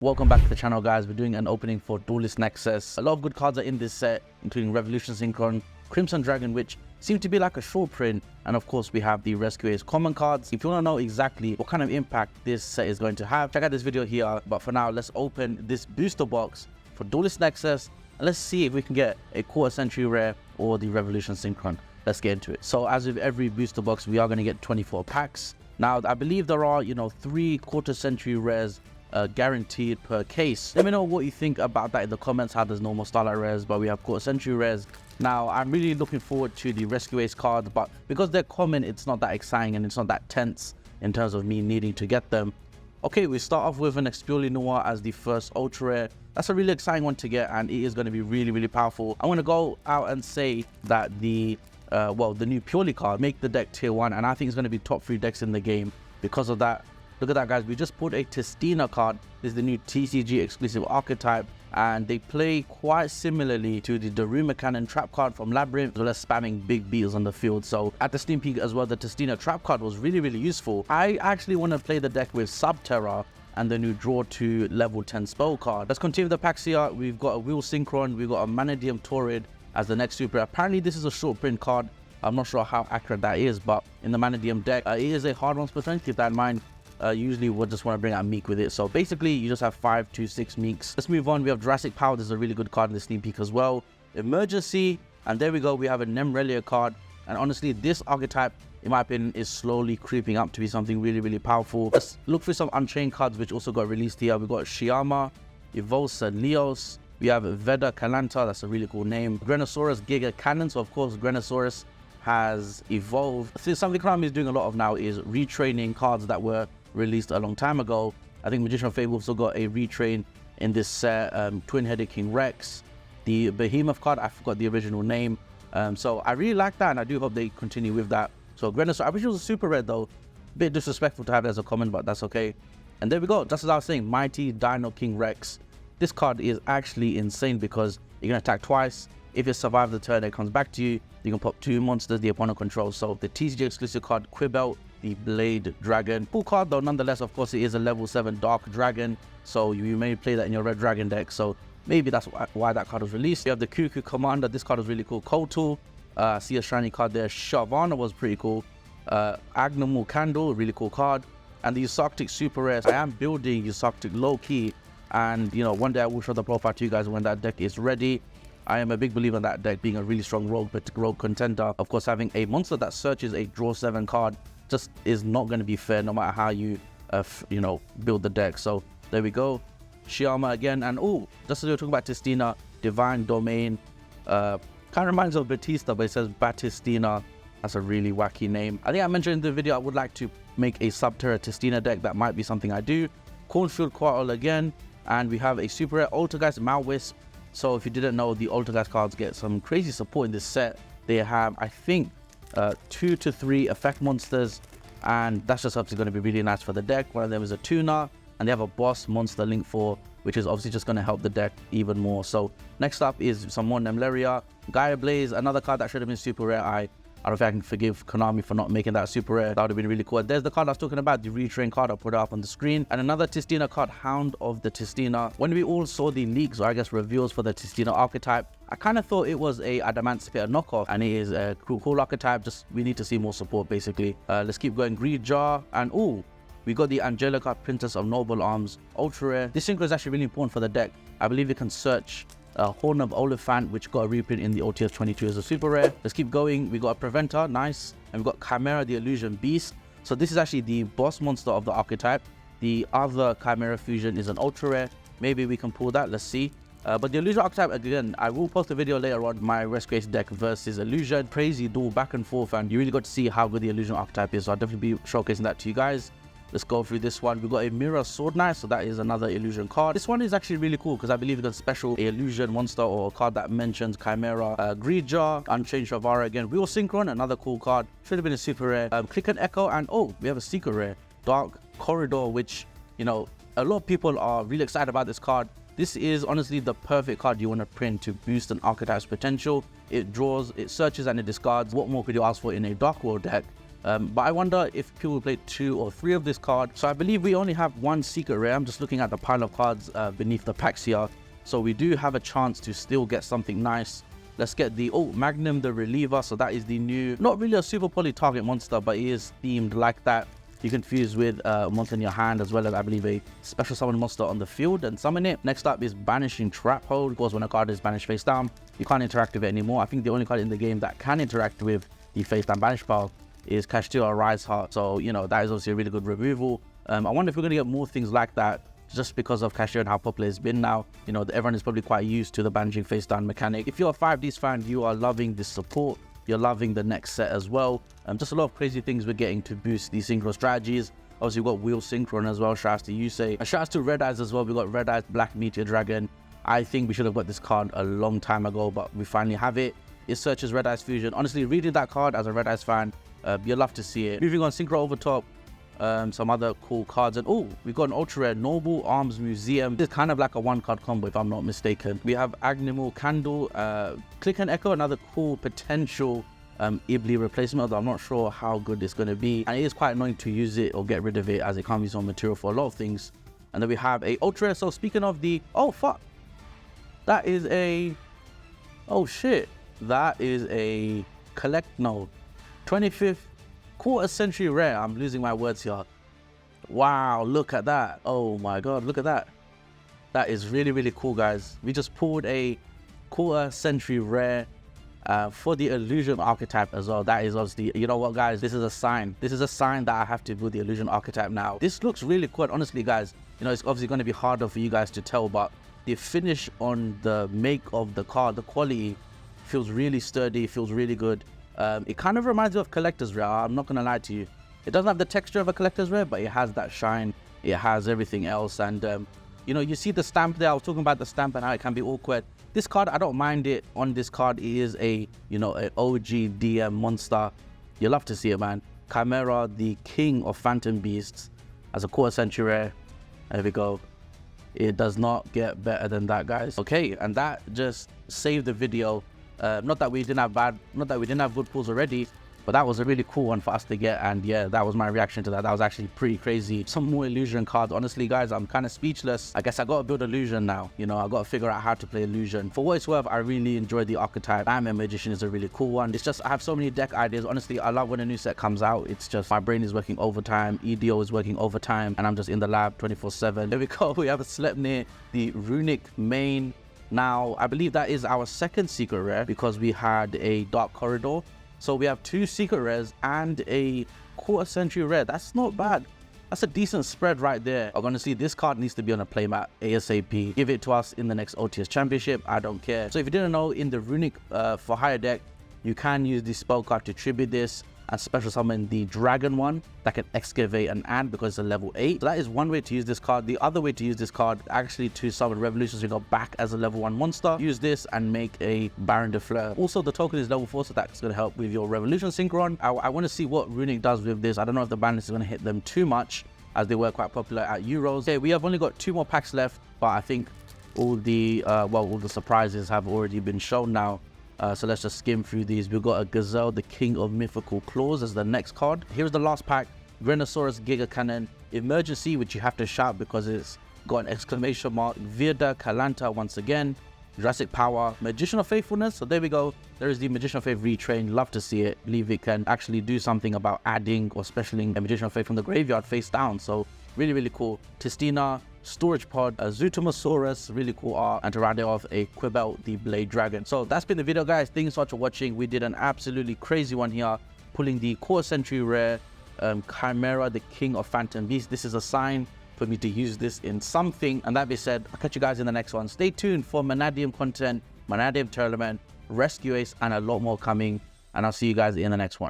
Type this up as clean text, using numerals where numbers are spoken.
Welcome back to the channel, guys. We're doing an opening for Duelist Nexus. A lot of good cards are in this set, including Revolution Synchron, Crimson Dragon, which seem to be like a short print, and of course we have the Rescue Ace common cards. If you want to know exactly what kind of impact this set is going to have, check out this video here. But for now, let's open this booster box for Duelist Nexus, and let's see if we can get a quarter century rare or the Revolution Synchron. Let's get into it. So as with every booster box, we are going to get 24 packs. Now, I believe there are, 3 quarter century rares guaranteed per case. Let me know what you think about that in the comments, how there's normal starlight rares but we have quarter century rares. Now I'm really looking forward to the Rescue Ace cards, but because they're common, it's not that exciting and it's not that tense in terms of me needing to get them. Okay, we start off with an Expurely Noir as the first ultra rare. That's a really exciting one to get, and it is going to be really powerful. I'm going to go out and say that the new Purely card make the deck tier 1, and I think it's going to be top 3 decks in the game because of that. Look at that, guys. We just put a Testina card. This is the new TCG exclusive archetype, and they play quite similarly to the Daruma Cannon trap card from Labyrinth, as well as spamming big beetles on the field. So at the Steam Peak as well, the Testina trap card was really useful. I actually want to play the deck with Subterra and the new draw to level 10 spell card. Let's continue with the packs here. We've got a Wheel Synchron, we've got a Manadium Torrid as the next super. Apparently this is a short print card. I'm not sure how accurate that is, but in the Manadium deck, it is a hard one to potentially keep that in mind. Usually we'll just want to bring out Meek with it. So basically you just have 5 to 6 Meeks. Let's move on. We have Jurassic Power. This is a really good card in the Steam Peak as well. Emergency, and there we go. We have a Nemrelia card, and honestly this archetype, in my opinion, is slowly creeping up to be something really powerful. Let's look through some Unchained cards which also got released here. We've got Shiama, Evolsa Leos, we have Veda Kalanta, that's a really cool name, Grenosaurus Giga Cannon. So of course Grenosaurus has evolved. So something Konami is doing a lot of now is retraining cards that were released a long time ago. I think Magician of Fable also got a retrain in this set. Twin-headed King Rex, the Behemoth card, I forgot the original name. So I really like that, and I do hope they continue with that. So Grenosaurus, I wish it was a super red though. Bit disrespectful to have it as a comment, but that's okay. And there we go, just as I was saying, Mighty Dino King Rex. This card is actually insane because you can attack twice. If you survive the turn, it comes back to you. You can pop 2 monsters the opponent controls. So the TCG exclusive card Quibelt, the Blade Dragon. Cool card though, nonetheless. Of course, it is a level 7 Dark Dragon, so you may play that in your Red Dragon deck. So maybe that's why that card was released. You have the Cuckoo Commander. This card was really cool. Kotal, see a shiny card there. Shavana was pretty cool. Agnomul Candle, really cool card. And the Usarctic Super Rares. I am building Usarctic low key, and one day I will show the profile to you guys when that deck is ready. I am a big believer in that deck being a really strong rogue contender. Of course, having a monster that searches a draw 7 card just is not going to be fair no matter how you build the deck. So there we go, Shiama again. And just as we were talking about Testina, Divine Domain, kind of reminds of Batista, but it says Batistina. That's a really wacky name. I think I mentioned in the video I would like to make a Subterra Testina deck. That might be something I do. Cornfield Quarrel again, and we have a super rare Altergeist Malwisp. So if you didn't know, the Altergeist cards get some crazy support in this set. They have, I think, 2 to 3 effect monsters, and that's just obviously going to be really nice for the deck. One of them is a tuner, and they have a boss monster link 4, which is obviously just going to help the deck even more. So next up is some more Nemleria, Gaia Blaze, another card that should have been super rare. I don't think I can forgive Konami for not making that super rare. That would have been really cool. There's the card I was talking about, the retrain card. I'll put it up on the screen. And another Testina card, Hound of the Testina. When we all saw the leaks, or I guess reveals for the Testina archetype, I kind of thought it was a Adamant Spitter knockoff, and it is a cool archetype. Just we need to see more support basically. Let's keep going. Greed Jar, and we got the Angelica Princess of Noble Arms ultra rare. This synchro is actually really important for the deck. I believe you can search Horn of Oliphant, which got a reprint in the OTS 22 as a super rare. Let's keep going. We got a Preventer, nice, and we got Chimera the Illusion Beast. So this is actually the boss monster of the archetype. The other Chimera fusion is an ultra rare. Maybe we can pull that. Let's see. But the Illusion archetype, again, I will post a video later on my Rescue Ace deck versus Illusion. Crazy duel back and forth, and you really got to see how good the Illusion archetype is. So I'll definitely be showcasing that to you guys. Let's go through this one. We've got a Mirror Sword Knight, so that is another Illusion card. This one is actually really cool because I believe you can special a Illusion monster or a card that mentions Chimera. Greed Jar, Unchained Shavara again. Wheel Synchron, another cool card. Should have been a super rare. Click and Echo, and we have a secret rare. Dark Corridor, which, a lot of people are really excited about this card. This is honestly the perfect card you want to print to boost an archetype's potential. It draws, it searches, and it discards. What more could you ask for in a Dark World deck? But I wonder if people will play 2 or 3 of this card. So I believe we only have 1 secret rare. I'm just looking at the pile of cards beneath the packs here. So we do have a chance to still get something nice. Let's get the Magnum the Reliever. So that is the new, not really a super poly target monster, but it is themed like that. You can fuse with a monster in your hand, as well as I believe a special summon monster on the field and summon it. Next up is Banishing Trap Hold. Of course, when a card is banished face down, you can't interact with it anymore. I think the only card in the game that can interact with the face down banish pile is Kashtira Rise Heart. So, you know, that is obviously a really good removal. I wonder if we're going to get more things like that just because of Kashtira and how popular it's been now. You know, everyone is probably quite used to the banishing face down mechanic. If you're a 5Ds fan, you are loving this support. You're loving the next set as well. Just a lot of crazy things we're getting to boost these synchro strategies. Obviously, we've got Wheel Synchron as well. Shout out to Yusei. And shout out to Red Eyes as well. We got Red Eyes Black Meteor Dragon. I think we should have got this card a long time ago, but we finally have it. It searches Red Eyes Fusion. Honestly, reading that card as a Red Eyes fan, you'll love to see it. Moving on, Synchro over top. Some other cool cards, and we got an ultra rare Noble Arms Museum. This is kind of like a 1-card combo if I'm not mistaken. We have Agnimal Candle, Click and Echo, another cool potential Ibli replacement, although I'm not sure how good it's going to be, and it is quite annoying to use it or get rid of it as it can't be use on material for a lot of things. And then we have a ultra rare. So speaking of the that is a that is a 25th quarter century rare. I'm losing my words here. Wow, look at that. Oh my god, look at that. That is really, really cool, guys. We just pulled a quarter century rare for the illusion archetype as well. That is obviously, you know what, guys, this is a sign. This is a sign that I have to build the illusion archetype now. This looks really cool. Honestly, guys, you know, it's obviously going to be harder for you guys to tell, but the finish on the make of the card, the quality feels really sturdy, feels really good. It kind of reminds me of collector's rare. I'm not gonna lie to you. It doesn't have the texture of a collector's rare, but it has that shine. It has everything else. And you know, you see the stamp there. I was talking about the stamp and how it can be awkward. This card, I don't mind it. On this card, it is a, you know, an OG DM monster. You love to see it, man. Chimera, the king of phantom beasts, as a quarter century rare. There we go. It does not get better than that, guys. Okay, and that just saved the video. Not that we didn't have good pulls already, but that was a really cool one for us to get. And yeah, that was my reaction to that. That was actually pretty crazy. Some more illusion cards. Honestly, guys, I'm kind of speechless. I guess I gotta build illusion now. You know, I gotta figure out how to play illusion. For what it's worth, I really enjoyed the archetype. Batman Magician is a really cool one. It's just, I have so many deck ideas. Honestly, I love when a new set comes out. It's just, my brain is working overtime. EDO is working overtime, and I'm just in the lab 24/7. There we go. We have a Sleipnir, the Runic main. Now, I believe that is our second secret rare because we had a Dark Corridor. So we have 2 secret rares and a quarter century rare. That's not bad. That's a decent spread right there. Honestly, this card needs to be on a playmat ASAP. Give it to us in the next OTS Championship. I don't care. So if you didn't know, in the Runic for hire deck, you can use the spell card to tribute this and special summon the dragon one that can excavate and add because it's a level 8. So that is one way to use this card. The other way to use this card, actually, to summon Revolutions, we got back as a level 1 monster. Use this and make a Baron de Fleur. Also, the token is level 4, so that's going to help with your Revolution Synchron. I want to see what Runic does with this. I don't know if the balance is going to hit them too much, as they were quite popular at Euros. Okay, we have only got 2 more packs left, but I think all the all the surprises have already been shown now. So let's just skim through these. We've got a Gazelle, the King of Mythical Claws, as the next card. Here's the last pack. Grenosaurus Giga Cannon, Emergency, which you have to shout because it's got an exclamation mark. Virda Kalanta once again. Jurassic Power, Magician of Faithfulness. So there we go. There is the Magician of Faith retrain. Love to see it. Believe it can actually do something about adding or specialing a Magician of Faith from the graveyard face down. So really, really cool. Tistina, Storage Pod, a Zutomosaurus, really cool art, and to round it off, a Quibel, the Blade Dragon. So that's been the video, guys. Thanks so much for watching. We did an absolutely crazy one here, pulling the quarter century rare Chimera, the King of Phantom Beasts. This is a sign for me to use this in something. And that being said, I'll catch you guys in the next one. Stay tuned for Manadium content, Manadium Tournament, Rescue Ace, and a lot more coming. And I'll see you guys in the next one.